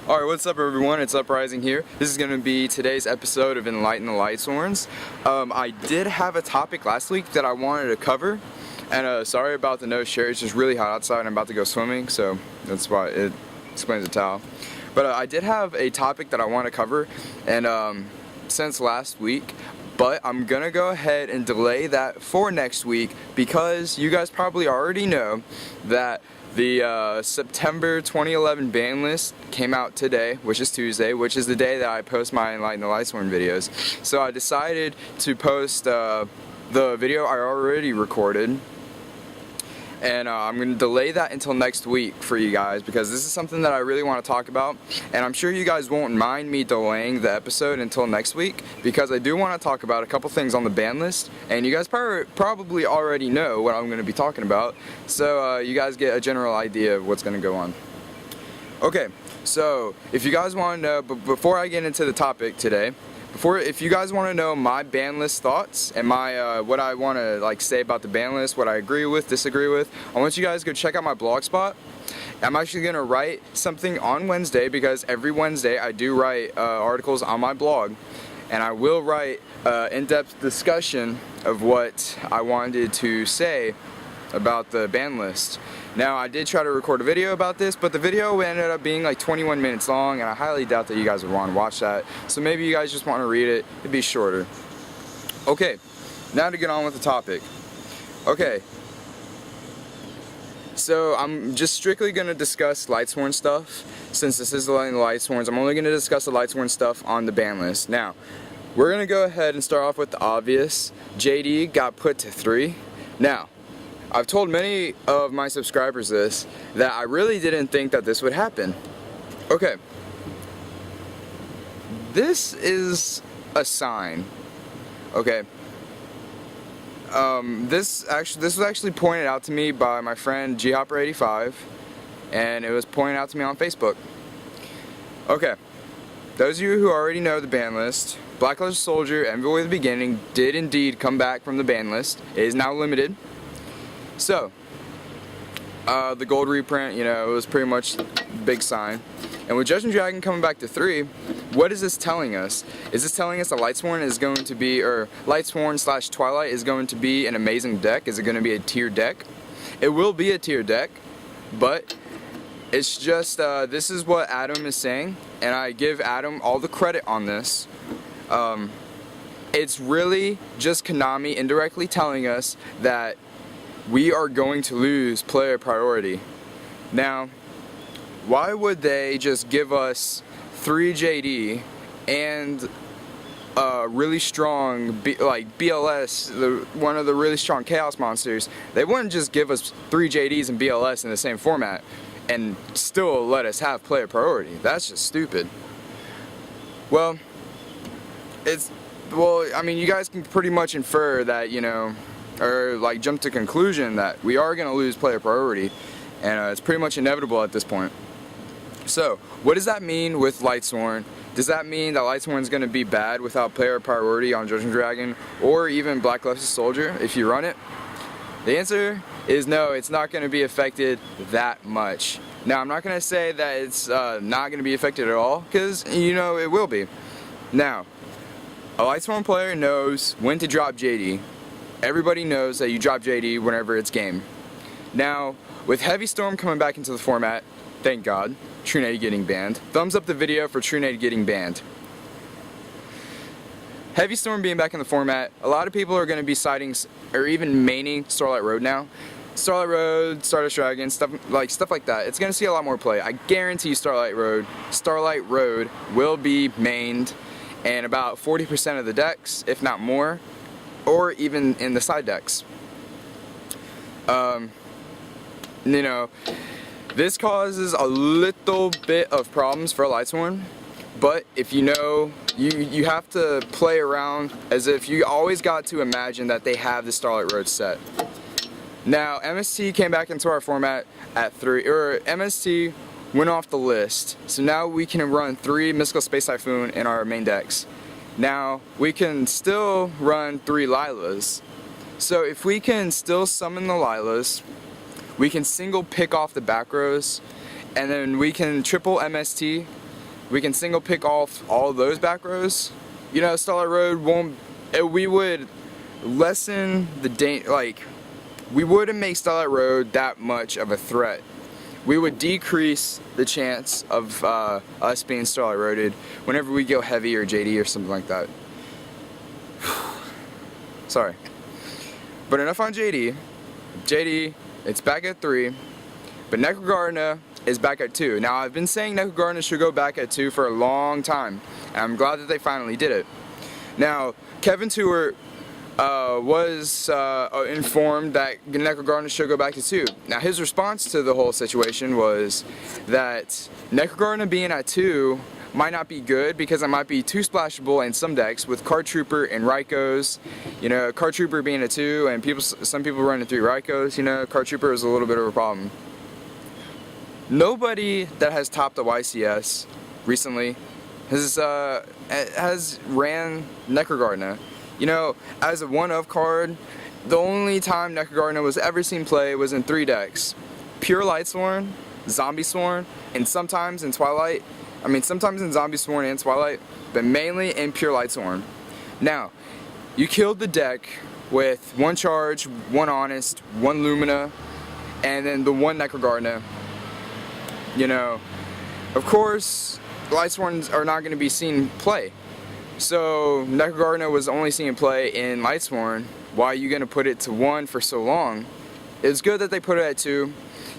Alright, what's up everyone? It's Uprising here. This is going to be today's episode of Enlighten the Lightsworns. I did have a topic last week that I wanted to cover, and sorry about the no shirt. It's just really hot outside and I'm about to go swimming, so that's why it explains the towel. But I did have a topic that I want to cover, and since last week, but I'm gonna go ahead and delay that for next week because you guys probably already know that the September 2011 ban list came out today, which is Tuesday, which is the day that I post my Enlighten the Lightsworn videos. So I decided to post the video I already recorded, and I'm going to delay that until next week for you guys because this is something that I really want to talk about, and I'm sure you guys won't mind me delaying the episode until next week because I do want to talk about a couple things on the ban list, and you guys probably already know what I'm going to be talking about, so you guys get a general idea of what's going to go on. Okay, so if you guys want to know, but before I get into the topic today, if you guys want to know my ban list thoughts and my what I want to say about the ban list, what I agree with, disagree with, I want you guys to go check out my Blogspot. I'm actually going to write something on Wednesday because every Wednesday I do write articles on my blog, and I will write in-depth discussion of what I wanted to say about the ban list. Now, I did try to record a video about this, but the video ended up being like 21 minutes long, and I highly doubt that you guys would want to watch that. So maybe you guys just want to read it. It'd be shorter. Okay, now to get on with the topic. Okay, so I'm just strictly going to discuss Lightsworn stuff. Since this is the Lightsworns, I'm only going to discuss the Lightsworn stuff on the ban list. Now, we're going to go ahead and start off with the obvious. JD got put to 3. Now, I've told many of my subscribers this, that I really didn't think that this would happen. Okay. This is a sign. Okay. This was actually pointed out to me by my friend GTFO, and it was pointed out to me on Facebook. Okay. Those of you who already know the ban list, Blackluster Soldier, Envoy of the Beginning did indeed come back from the ban list. It is now limited. So, the gold reprint, it was pretty much a big sign. And with Judgment Dragon coming back to 3, what is this telling us? Is this telling us that Lightsworn is going to be, or Lightsworn / Twilight is going to be an amazing deck? Is it going to be a tier deck? It will be a tier deck, but it's just, this is what Adam is saying, and I give Adam all the credit on this. It's really just Konami indirectly telling us that we are going to lose player priority. Now, why would they just give us 3 JD and really strong BLS, one of the really strong Chaos monsters? They wouldn't just give us 3 JDs and BLS in the same format and still let us have player priority. That's just stupid. Well, I mean, you guys can pretty much infer that, or jump to conclusion that we are going to lose player priority, and it's pretty much inevitable at this point. So, what does that mean with Lightsworn? Does that mean that Lightsworn is going to be bad without player priority on Judgment Dragon, or even Blackluster Soldier if you run it? The answer is no, it's not going to be affected that much. Now, I'm not going to say that it's not going to be affected at all, because, it will be. Now, a Lightsworn player knows when to drop JD. Everybody knows that you drop JD whenever it's game. Now, with Heavy Storm coming back into the format, thank God, Trunade getting banned. Thumbs up the video for Trunade getting banned. Heavy Storm being back in the format, a lot of people are going to be citing, or even maining Starlight Road now. Starlight Road, Stardust Dragon, stuff like that. It's going to see a lot more play. I guarantee Starlight Road will be mained in about 40% of the decks, if not more, or even in the side decks. This causes a little bit of problems for Lightsworn, but if you have to play around as if you always got to imagine that they have the Starlight Road set. Now, MST came back into our format at 3, or MST went off the list, so now we can run 3 Mystical Space Typhoon in our main decks. Now, we can still run 3 Lilas. So if we can still summon the Lilas, we can single pick off the back rows, and then we can triple MST we can single pick off all of those back rows. You know, Starlight Road won't, we would lessen the like, we wouldn't make Starlight Road that much of a threat. We would decrease the chance of us being Starlight Roaded whenever we go heavy or JD or something like that. Sorry. But enough on JD. JD, it's back at 3, but Necrogardna is back at 2. Now, I've been saying Necrogardna should go back at 2 for a long time, and I'm glad that they finally did it. Now, Kevin Stewart was informed that Necrogardna should go back to 2. Now, his response to the whole situation was that Necrogardna being at 2 might not be good because it might be too splashable in some decks with Card Trooper and Rykos. You know, Card Trooper being a 2 and some people running 3 Rykos, you know, Card Trooper is a little bit of a problem. Nobody that has topped the YCS recently has ran Necrogardna. You know, as a 1-of card, the only time Necrogardna was ever seen play was in 3 decks. Pure Lightsworn, Zombie Sworn, and sometimes in Twilight. I mean, sometimes in Zombie Sworn and Twilight, but mainly in Pure Lightsworn. Now, you killed the deck with 1 Charge, 1 Honest, 1 Lumina, and then the 1 Necrogardna. You know, of course, Lightsworns are not going to be seen play. So, Necrogardna was only seen play in Lightsworn. Why are you going to put it to 1 for so long? It's good that they put it at 2.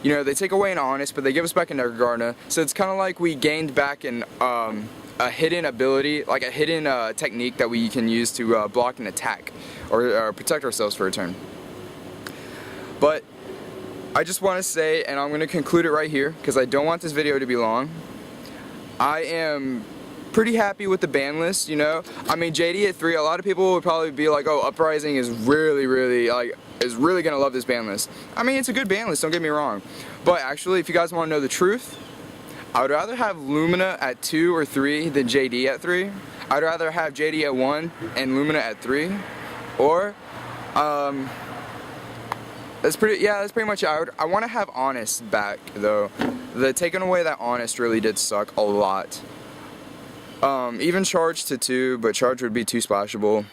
You know, they take away an Honest, but they give us back a Necrogardna. So it's kind of like we gained back a hidden ability, like a hidden technique that we can use to block an attack or protect ourselves for a turn. But I just want to say, and I'm going to conclude it right here because I don't want this video to be long. I am pretty happy with the ban list, you know. I mean, JD at 3, a lot of people would probably be like, oh, Uprising is really gonna love this ban list. I mean, it's a good ban list, don't get me wrong. But actually, if you guys want to know the truth, I would rather have Lumina at 2 or 3 than JD at 3. I'd rather have JD at 1 and Lumina at 3. Or, that's pretty much it. I want to have Honest back, though. The taking away that Honest really did suck a lot. Even Charge to 2, but Charge would be too splashable.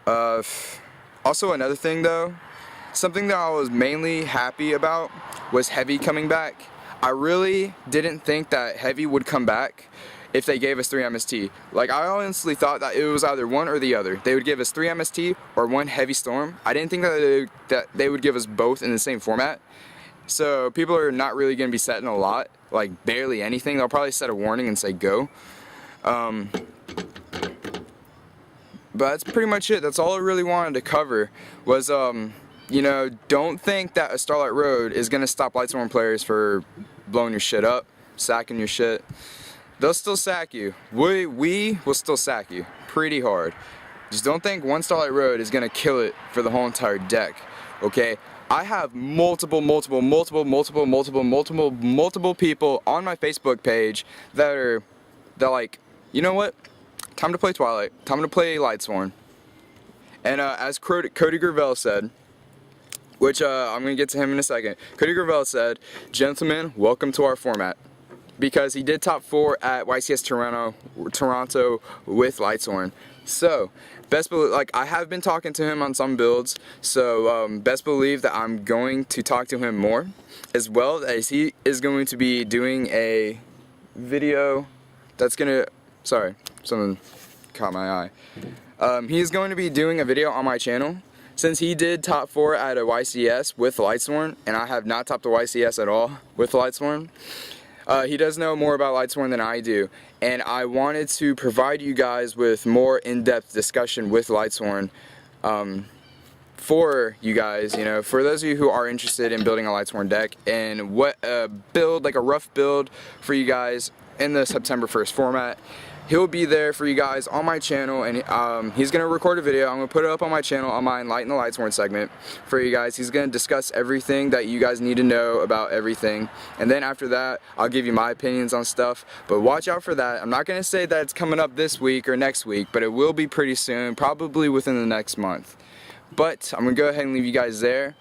Also another thing though, something that I was mainly happy about was Heavy coming back. I really didn't think that Heavy would come back if they gave us 3 MST. Like, I honestly thought that it was either one or the other. They would give us 3 MST or 1 Heavy Storm. I didn't think that they would give us both in the same format. So people are not really going to be setting a lot, like barely anything. They'll probably set a warning and say go. But that's pretty much it. That's all I really wanted to cover was, you know, don't think that a Starlight Road is going to stop Lightsworn players for blowing your shit up, sacking your shit. They'll still sack you. We will still sack you pretty hard. Just don't think 1 Starlight Road is going to kill it for the whole entire deck, okay? I have multiple people on my Facebook page that like, you know what? Time to play Twilight. Time to play Lightsworn. And as Cody Gravel said, which I'm going to get to him in a second. Cody Gravel said, "Gentlemen, welcome to our format." Because he did top 4 at YCS Toronto with Lightsworn. So, best believe, like, I have been talking to him on some builds, so best believe that I'm going to talk to him more, as well as he is going to be doing a video that's gonna, sorry, something caught my eye. He's going to be doing a video on my channel, since he did top 4 at a YCS with Lightsworn, and I have not topped a YCS at all with Lightsworn. He does know more about Lightsworn than I do, and I wanted to provide you guys with more in-depth discussion with Lightsworn for you guys, you know, for those of you who are interested in building a Lightsworn deck, and what build, like a rough build for you guys in the September 1st format. He'll be there for you guys on my channel, and he's going to record a video. I'm going to put it up on my channel on my Enlighten the Lightsworn segment for you guys. He's going to discuss everything that you guys need to know about everything. And then after that, I'll give you my opinions on stuff. But watch out for that. I'm not going to say that it's coming up this week or next week, but it will be pretty soon, probably within the next month. But I'm going to go ahead and leave you guys there.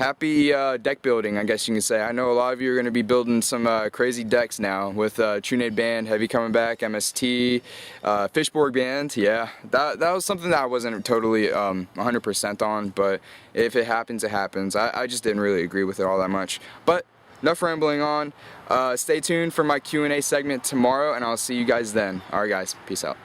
happy deck building, I guess you can say. I know a lot of you are going to be building some crazy decks now with Trunade Band, Heavy coming back, MST, Fishborg Band. Yeah, that was something that I wasn't totally 100% on, but if it happens, it happens. I just didn't really agree with it all that much. But enough rambling on. Stay tuned for my Q&A segment tomorrow, and I'll see you guys then. Alright guys, peace out.